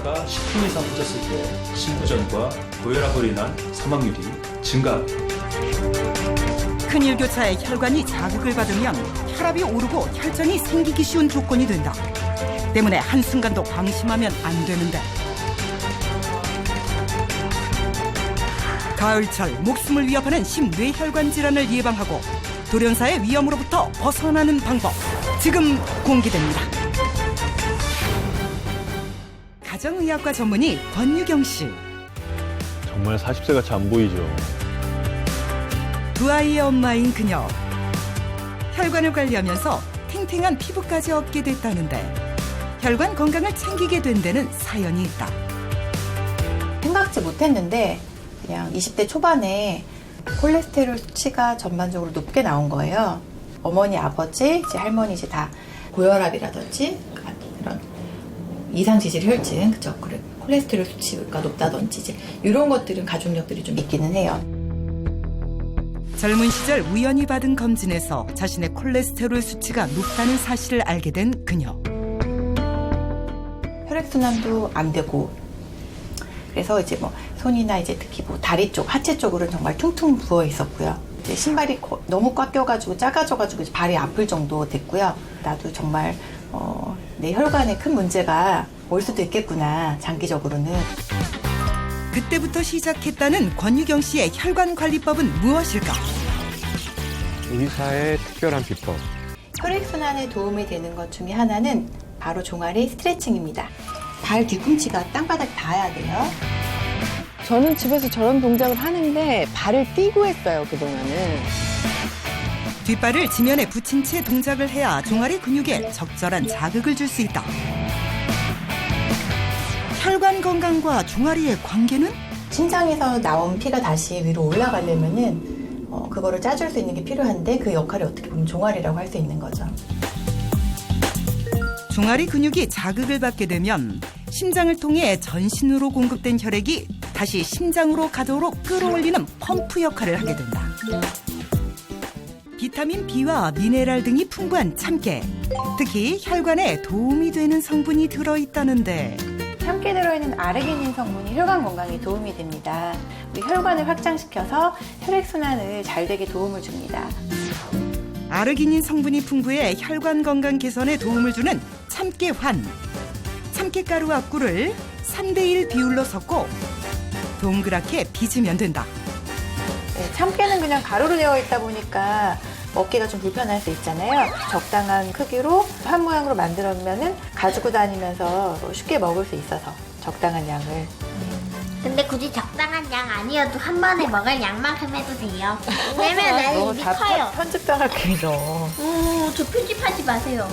일교차가 10분 이상 커졌을 때 심부전과 고혈압으로 인한 사망률이 증가합니다. 큰 일교차에 혈관이 자극을 받으면 혈압이 오르고 혈전이 생기기 쉬운 조건이 된다. 때문에 한순간도 방심하면 안 되는데. 가을철 목숨을 위협하는 심뇌혈관 질환을 예방하고 돌연사의 위험으로부터 벗어나는 방법 지금 공개됩니다. 가정의학과 전문의 권유경 씨. 정말 40세같이 안 보이죠. 두 아이의 엄마인 그녀. 혈관을 관리하면서 탱탱한 피부까지 얻게 됐다는데 혈관 건강을 챙기게 된 데는 사연이 있다. 생각지 못했는데 그냥 20대 초반에 콜레스테롤 수치가 전반적으로 높게 나온 거예요. 어머니, 아버지, 이제 할머니 이제 다 고혈압이라든지 이런 이상지질 혈증, 그죠? 그래 콜레스테롤 수치가 높다든지 이제 이런 것들은 가족력들이 좀 있기는 해요. 젊은 시절 우연히 받은 검진에서 자신의 콜레스테롤 수치가 높다는 사실을 알게 된 그녀. 혈액순환도 안 되고 그래서 이제 뭐 손이나 이제 특히 뭐 다리 쪽, 하체 쪽으로는 정말 퉁퉁 부어 있었고요. 이제 신발이 너무 꽉 껴가지고 작아져가지고 이제 발이 아플 정도 됐고요. 나도 정말 내 혈관에 큰 문제가 올 수도 있겠구나, 장기적으로는. 그때부터 시작했다는 권유경 씨의 혈관 관리법은 무엇일까? 의사의 특별한 비법. 혈액순환에 도움이 되는 것 중에 하나는 바로 종아리 스트레칭입니다. 발 뒤꿈치가 땅바닥에 닿아야 돼요. 저는 집에서 저런 동작을 하는데 발을 띄고 했어요, 그동안은. 뒷발을 지면에 붙인 채 동작을 해야 종아리 근육에 적절한 자극을 줄 수 있다. 혈관 건강과 종아리의 관계는? 심장에서 나온 피가 다시 위로 올라가려면은 그거를 짜줄 수 있는 게 필요한데 그 역할이 어떻게 보면 종아리라고 할 수 있는 거죠. 종아리 근육이 자극을 받게 되면 심장을 통해 전신으로 공급된 혈액이 다시 심장으로 가도록 끌어올리는 펌프 역할을 하게 된다. 비타민 B와 미네랄 등이 풍부한 참깨, 특히 혈관에 도움이 되는 성분이 들어있다는데 참깨 들어있는 아르기닌 성분이 혈관 건강에 도움이 됩니다. 우리 혈관을 확장시켜서 혈액순환을 잘 되게 도움을 줍니다. 아르기닌 성분이 풍부해 혈관 건강 개선에 도움을 주는 참깨환. 참깨가루와 꿀을 3대1 비율로 섞고 동그랗게 빚으면 된다. 네, 참깨는 그냥 가루로 되어 있다 보니까 먹기가 좀 불편할 수 있잖아요. 적당한 크기로 한 모양으로 만들면 가지고 다니면서 쉽게 먹을 수 있어서 적당한 양을. 근데 굳이 적당한 양 아니어도 한 번에 먹을 양만큼 해도 돼요. 왜냐면 입이 커요. 편집당할 게죠. 저 편집하지 마세요.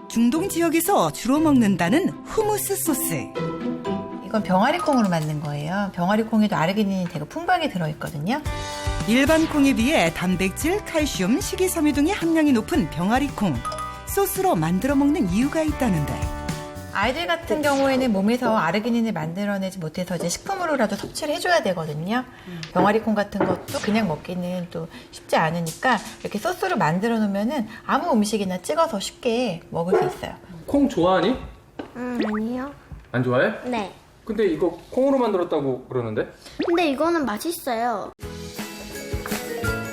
중동 지역에서 주로 먹는다는 후무스 소스. 이건 병아리콩으로 만든 거예요. 병아리콩에도 아르기닌이 되게 풍부하게 들어있거든요. 일반 콩에 비해 단백질, 칼슘, 식이섬유 등의 함량이 높은 병아리콩. 소스로 만들어 먹는 이유가 있다는데. 아이들 같은 경우에는 몸에서 아르기닌을 만들어내지 못해서 이제 식품으로라도 섭취를 해줘야 되거든요. 병아리콩 같은 것도 그냥 먹기는 또 쉽지 않으니까 이렇게 소스로 만들어 놓으면은 아무 음식이나 찍어서 쉽게 먹을 수 있어요. 콩 좋아하니? 아니요. 안 좋아해? 네. 근데 이거 콩으로 만들었다고 그러는데? 근데 이거는 맛있어요.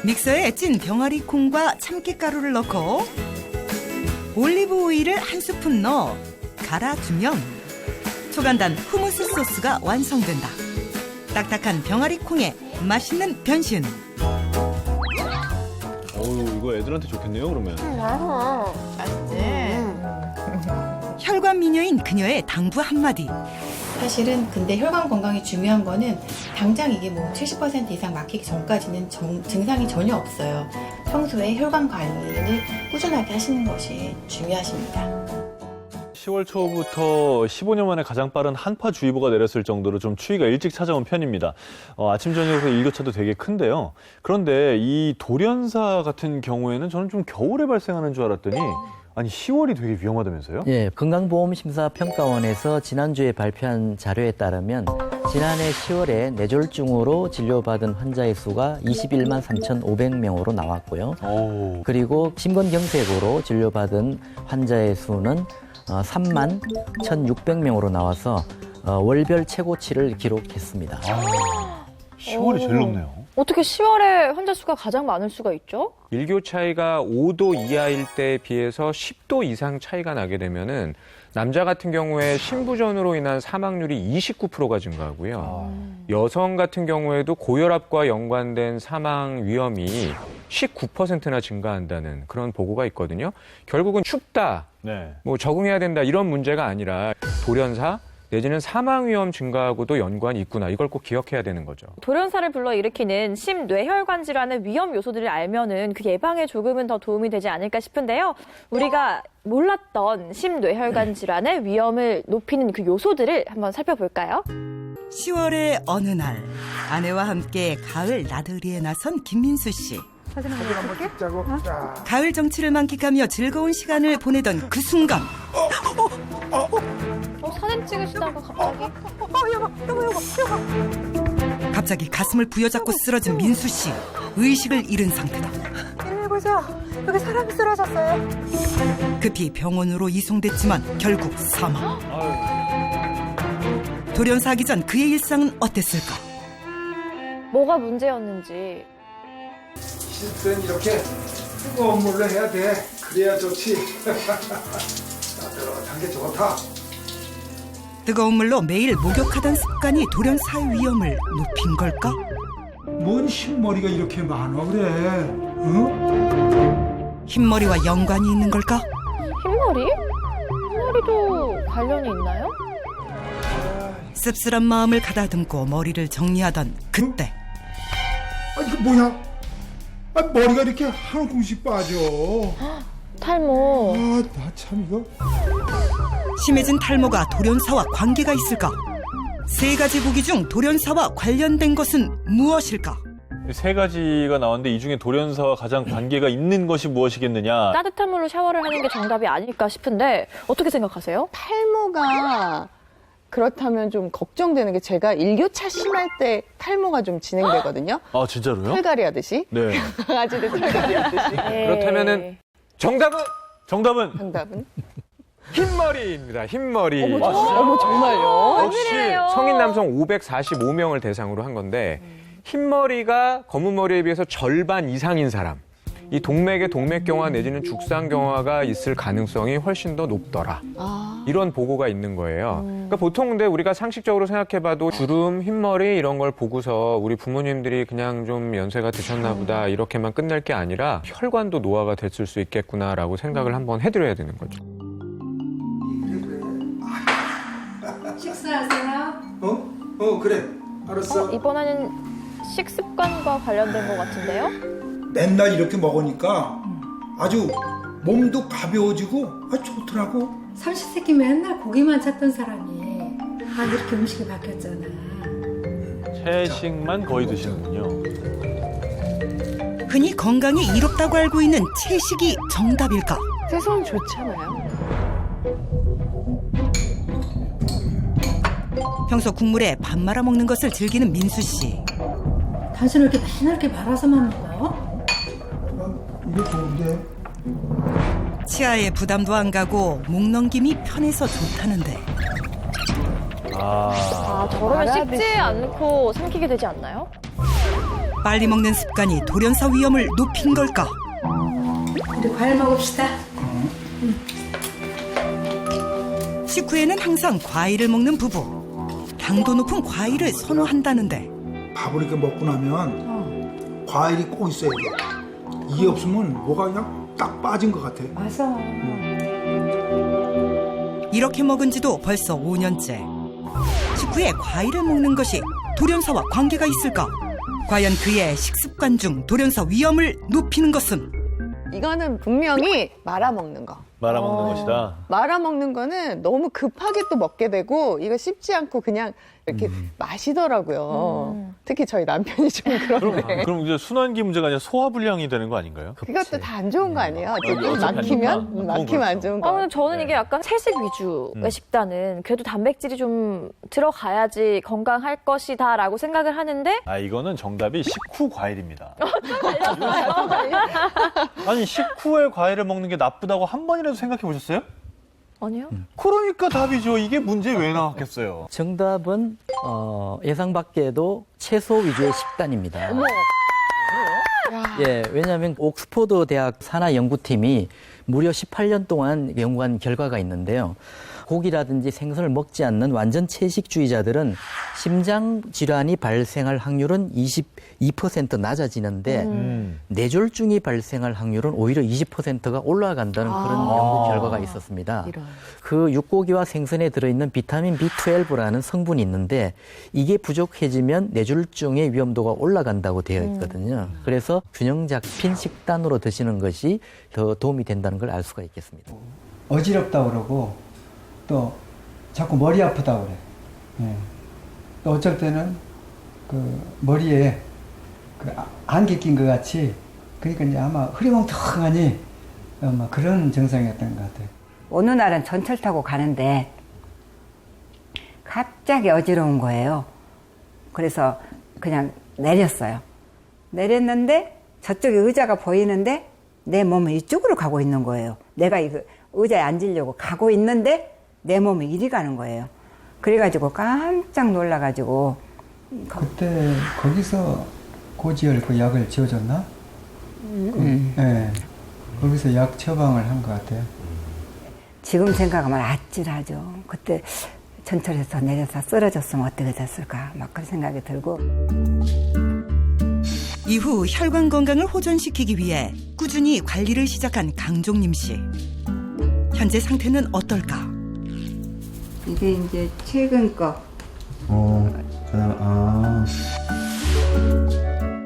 믹서에 찐 병아리콩과 참깨가루를 넣고 올리브 오일을 한 스푼 넣어 갈아주면 초간단 후무스 소스가 완성된다. 딱딱한 병아리콩에 맛있는 변신. 어우, 이거 애들한테 좋겠네요, 그러면. 맛있지? 혈관 미녀인 그녀의 당부 한마디. 사실은 근데 혈관 건강이 중요한 거는 당장 이게 뭐 70% 이상 막히기 전까지는 증상이 전혀 없어요. 평소에 혈관 관리를 꾸준하게 하시는 것이 중요하십니다. 10월 초부터 15년 만에 가장 빠른 한파주의보가 내렸을 정도로 좀 추위가 일찍 찾아온 편입니다. 아침, 저녁으로 일교차도 되게 큰데요. 그런데 이 돌연사 같은 경우에는 저는 좀 겨울에 발생하는 줄 알았더니 아니 10월이 되게 위험하다면서요? 예, 건강보험심사평가원에서 지난주에 발표한 자료에 따르면 지난해 10월에 뇌졸중으로 진료받은 환자의 수가 21만 3,500명으로 나왔고요. 오. 그리고 심근경색으로 진료받은 환자의 수는 3만 1,600명으로 나와서 월별 최고치를 기록했습니다. 10월이 제일 높네요. 어떻게 10월에 환자 수가 가장 많을 수가 있죠? 일교 차이가 5도 이하일 때에 비해서 10도 이상 차이가 나게 되면은 남자 같은 경우에 신부전으로 인한 사망률이 29%가 증가하고요. 여성 같은 경우에도 고혈압과 연관된 사망 위험이 19%나 증가한다는 그런 보고가 있거든요. 결국은 춥다, 네. 뭐 적응해야 된다 이런 문제가 아니라 돌연사 내지는 사망 위험 증가하고도 연관이 있구나. 이걸 꼭 기억해야 되는 거죠. 돌연사를 불러일으키는 심뇌혈관 질환의 위험 요소들을 알면은 그 예방에 조금은 더 도움이 되지 않을까 싶은데요. 우리가 몰랐던 심뇌혈관 질환의 위험을 높이는 그 요소들을 한번 살펴볼까요? 10월의 어느 날 아내와 함께 가을 나들이에 나선 김민수 씨. 가을 정취를 만끽하며 즐거운 시간을 보내던 그 순간 사진 찍으시다가 갑자기 가슴을 부여잡고 쓰러진 민수 씨. 의식을 잃은 상태다. 여기 사람이 쓰러졌어요. 급히 병원으로 이송됐지만 결국 사망. 돌연사하기 전 그의 일상은 어땠을까? 뭐가 문제였는지. 실은 이렇게 뜨거운 물로 해야 돼. 그래야 좋지. 따뜻한 게 좋다. 뜨거운 물로 매일 목욕하던 습관이 돌연사의 위험을 높인 걸까? 뭔 흰머리가 이렇게 많아 그래? 응? 흰머리와 연관이 있는 걸까? 흰머리? 흰머리도 관련이 있나요? 씁쓸한 마음을 가다듬고 머리를 정리하던 그때 아 이거 뭐야? 아 머리가 이렇게 한 움씩 빠져. 탈모. 아 나 참 이거. 심해진 탈모가 돌연사와 관계가 있을까? 세 가지 보기 중 돌연사와 관련된 것은 무엇일까? 세 가지가 나왔는데 이 중에 돌연사와 가장 관계가 있는 것이 무엇이겠느냐? 따뜻한 물로 샤워를 하는 게 정답이 아닐까 싶은데 어떻게 생각하세요? 탈모가 그렇다면 좀 걱정되는 게 제가 일교차 심할 때 탈모가 좀 진행되거든요. 아, 진짜로요? 털갈이 하듯이. 네. 강아지들 털갈이 하듯이. 그렇다면은 정답은 정답은? 흰머리입니다. 흰머리. 어머 정말요? 역시 성인 남성 545명을 대상으로 한 건데 흰머리가 검은 머리에 비해서 절반 이상인 사람. 이 동맥에 동맥경화 내지는 죽상경화가 있을 가능성이 훨씬 더 높더라. 이런 보고가 있는 거예요. 그러니까 보통 근데 우리가 상식적으로 생각해봐도 주름, 흰머리 이런 걸 보고서 우리 부모님들이 그냥 좀 연세가 드셨나 보다 이렇게만 끝낼 게 아니라 혈관도 노화가 됐을 수 있겠구나라고 생각을 한번 해드려야 되는 거죠. 식사하세요? 그래. 알았어. 이번에는 식습관과 관련된 것 같은데요? 맨날 이렇게 먹으니까 아주 몸도 가벼워지고 좋더라고. 삼시세끼 맨날 고기만 찾던 사람이 이렇게 음식이 바뀌었잖아. 채식만 거의 드시는군요. 흔히 건강에 이롭다고 알고 있는 채식이 정답일까? 채소는 좋잖아요. 평소 국물에 밥 말아 먹는 것을 즐기는 민수 씨. 당신은 이렇게 맨날 이렇게 말아서만 먹어? 이게 좋은데. 치아에 부담도 안 가고 목 넘김이 편해서 좋다는데 저러면 씹지 않고 삼키게 되지 않나요? 빨리 먹는 습관이 돌연사 위험을 높인 걸까? 우리 과일 먹읍시다. 식후에는 항상 과일을 먹는 부부. 당도 높은 과일을 선호한다는데 밥을 이렇게 먹고 나면 과일이 꼭 있어야 돼. 이게 없으면 뭐가 그냥 딱 빠진 것 같아. 맞아. 이렇게 먹은 지도 벌써 5년째. 식후에 과일을 먹는 것이 돌연사와 관계가 있을까? 과연 그의 식습관 중 돌연사 위험을 높이는 것은? 이거는 분명히 말아먹는 거. 말아먹는 것이다. 말아먹는 거는 너무 급하게 또 먹게 되고 이거 씹지 않고 그냥 이렇게 마시더라고요. 특히 저희 남편이 좀 그런데. 그럼 이제 순환기 문제가 아니라 소화불량이 되는 거 아닌가요? 그것도 다 안 좋은 거 아니에요? 어쨌든 어차피 막히면 안 좋은 거. 근데 저는 이게 약간 채식 위주의 식단은 그래도 단백질이 좀 들어가야지 건강할 것이다라고 생각을 하는데 이거는 정답이 식후 과일입니다. 아니 식후에 과일을 먹는 게 나쁘다고 한 번이라도 생각해 보셨어요? 아니요? 그러니까 답이죠. 이게 문제 왜 나왔겠어요? 정답은 예상 밖에도 채소 위주의 식단입니다. 예, 왜냐하면 옥스퍼드 대학 산하 연구팀이 무려 18년 동안 연구한 결과가 있는데요. 고기라든지 생선을 먹지 않는 완전 채식주의자들은 심장 질환이 발생할 확률은 22% 낮아지는데 뇌졸중이 발생할 확률은 오히려 20%가 올라간다는 그런 연구 결과가 있었습니다. 그 육고기와 생선에 들어있는 비타민 B12라는 성분이 있는데 이게 부족해지면 뇌졸중의 위험도가 올라간다고 되어 있거든요. 그래서 균형 잡힌 식단으로 드시는 것이 더 도움이 된다는 걸 알 수가 있겠습니다. 어지럽다 그러고 또 자꾸 머리 아프다 그래. 예. 또 어쩔 때는 그 머리에 그 안개 낀 것 같이, 그러니까 이제 아마 흐리멍텅하니 아마 그런 증상이었던 것 같아요. 어느 날은 전철 타고 가는데 갑자기 어지러운 거예요. 그래서 그냥 내렸어요. 내렸는데 저쪽에 의자가 보이는데 내 몸은 이쪽으로 가고 있는 거예요. 내가 이 의자에 앉으려고 가고 있는데 내 몸이 이리 가는 거예요. 그래가지고 깜짝 놀라가지고. 그때 거기서 고지혈 그 약을 지어줬나? 네. 거기서 약 처방을 한 것 같아요. 지금 생각하면 아찔하죠. 그때 전철에서 내려서 쓰러졌으면 어떻게 됐을까 막 그런 생각이 들고. 이후 혈관 건강을 호전시키기 위해 꾸준히 관리를 시작한 강종림 씨. 현재 상태는 어떨까? 이게 이제 최근 거.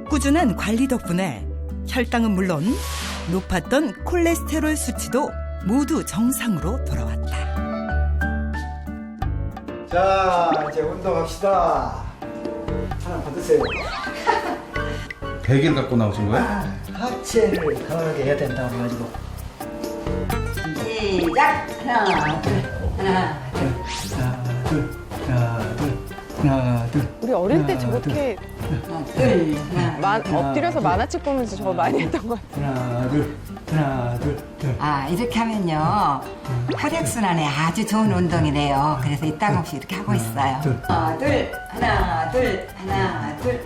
꾸준한 관리 덕분에 혈당은 물론 높았던 콜레스테롤 수치도 모두 정상으로 돌아왔다. 자, 이제 운동합시다. 하나 받으세요. 베개를 갖고 나오신 거예요? 하체를 강하게 해야 된다고 해가지고. 시작! 하나, 둘, 하나, 둘. 하나, 둘, 하나, 둘, 하나, 둘. 우리 어릴 때 저렇게 엎드려서 만화책 보면서 저거 많이 했던 것 같아요. 하나, 둘, 하나, 둘, 둘. 아, 이렇게 하면요. 혈액순환에 아주 좋은 운동이래요. 그래서 이따금씩 이렇게 하고 있어요. 하나, 둘, 하나, 둘, 하나, 둘.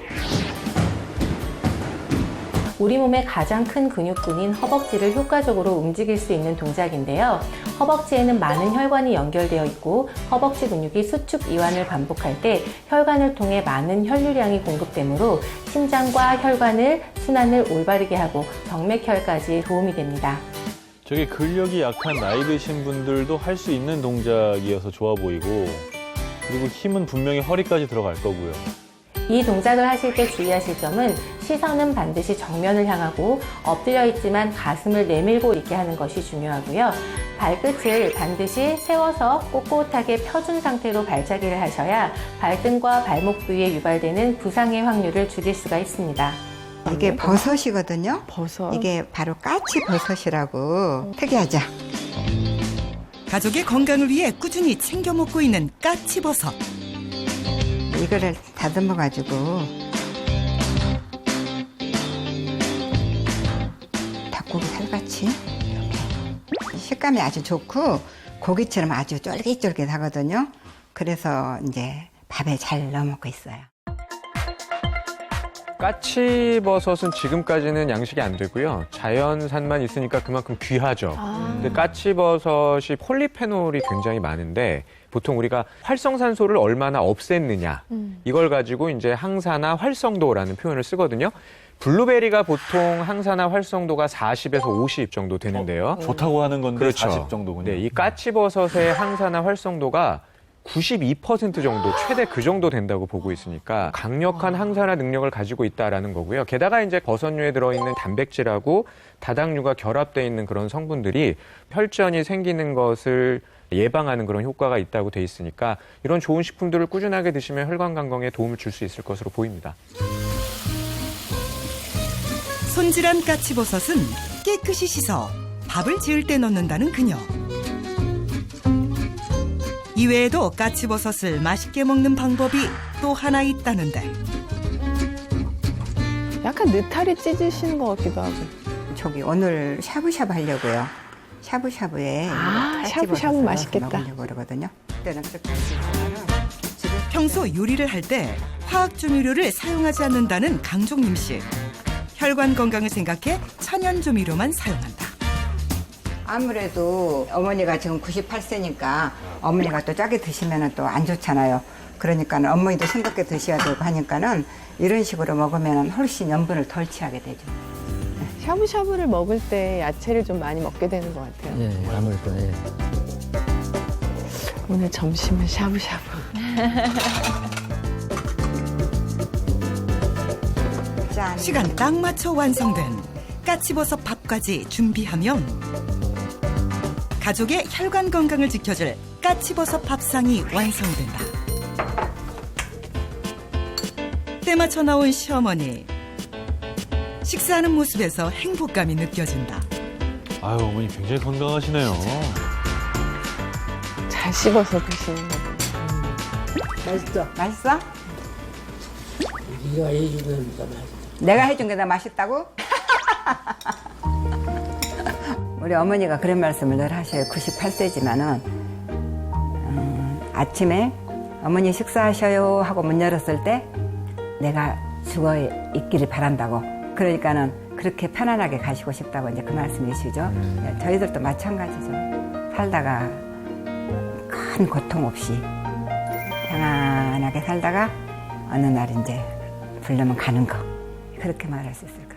우리 몸의 가장 큰 근육군인 허벅지를 효과적으로 움직일 수 있는 동작인데요. 허벅지에는 많은 혈관이 연결되어 있고 허벅지 근육이 수축 이완을 반복할 때 혈관을 통해 많은 혈류량이 공급되므로 심장과 혈관을 순환을 올바르게 하고 정맥혈까지 도움이 됩니다. 저게 근력이 약한 나이 드신 분들도 할 수 있는 동작이어서 좋아 보이고, 그리고 힘은 분명히 허리까지 들어갈 거고요. 이 동작을 하실 때 주의하실 점은 시선은 반드시 정면을 향하고 엎드려 있지만 가슴을 내밀고 있게 하는 것이 중요하고요. 발끝을 반드시 세워서 꼿꼿하게 펴준 상태로 발차기를 하셔야 발등과 발목 부위에 유발되는 부상의 확률을 줄일 수가 있습니다. 이게 버섯이거든요. 버섯. 이게 바로 까치 버섯이라고. 특이하죠? 가족의 건강을 위해 꾸준히 챙겨 먹고 있는 까치버섯. 이거를 다듬어 가지고 닭고기 살같이 이렇게 식감이 아주 좋고 고기처럼 아주 쫄깃쫄깃하거든요. 그래서 이제 밥에 잘 넣어 먹고 있어요. 까치버섯은 지금까지는 양식이 안 되고요. 자연산만 있으니까 그만큼 귀하죠. 근데 까치버섯이 폴리페놀이 굉장히 많은데 보통 우리가 활성산소를 얼마나 없앴느냐 이걸 가지고 이제 항산화 활성도라는 표현을 쓰거든요. 블루베리가 보통 항산화 활성도가 40에서 50 정도 되는데요. 좋다고 하는 건데 그렇죠. 40 정도군요. 네, 이 까치버섯의 항산화 활성도가 92% 정도, 최대 그 정도 된다고 보고 있으니까 강력한 항산화 능력을 가지고 있다라는 거고요. 게다가 이제 버섯류에 들어있는 단백질하고 다당류가 결합되어 있는 그런 성분들이 혈전이 생기는 것을 예방하는 그런 효과가 있다고 돼 있으니까 이런 좋은 식품들을 꾸준하게 드시면 혈관 건강에 도움을 줄 수 있을 것으로 보입니다. 손질한 까치버섯은 깨끗이 씻어 밥을 지을 때 넣는다는 그녀. 이외에도 까치버섯을 맛있게 먹는 방법이 또 하나 있다는데. 약간 느타리 찢으시는 것 같기도 하고. 저기 오늘 샤브샤브 하려고요. 샤브샤브에 샤브샤브 맛있겠다. 먹으려고 그러거든요. 그때는 그렇게 평소 요리를 할 때 화학 조미료를 사용하지 않는다는 강종림 씨. 혈관 건강을 생각해 천연 조미료만 사용한다. 아무래도 어머니가 지금 98세니까 어머니가 또 짜게 드시면 또 안 좋잖아요. 그러니까는 어머니도 싱겁게 드셔야 되고 하니까는 이런 식으로 먹으면 훨씬 염분을 덜 취하게 되죠. 샤브샤브를 먹을 때 야채를 좀 많이 먹게 되는 것 같아요. 예, 아무래도 예. 오늘 점심은 샤브샤브. 시간 딱 맞춰 완성된 까치버섯 밥까지 준비하면 가족의 혈관 건강을 지켜줄 까치버섯 밥상이 완성된다. 때맞춰 나온 시어머니. 식사하는 모습에서 행복감이 느껴진다. 아유, 어머니 굉장히 건강하시네요. 잘 씹어서 드시는 거. 맛있어? 맛있어? 네가 해주는 게 맛있어. 내가 해준 게 더 맛있다고? 우리 어머니가 그런 말씀을 늘 하셔요. 98세지만은 아침에 어머니 식사하셔요 하고 문 열었을 때 내가 죽어 있기를 바란다고. 그러니까는 그렇게 편안하게 가시고 싶다고 이제 그 말씀이시죠. 네, 저희들도 마찬가지죠. 살다가 큰 고통 없이 편안하게 살다가 어느 날 이제 부르면 가는 거. 그렇게 말할 수 있을 것 같아요.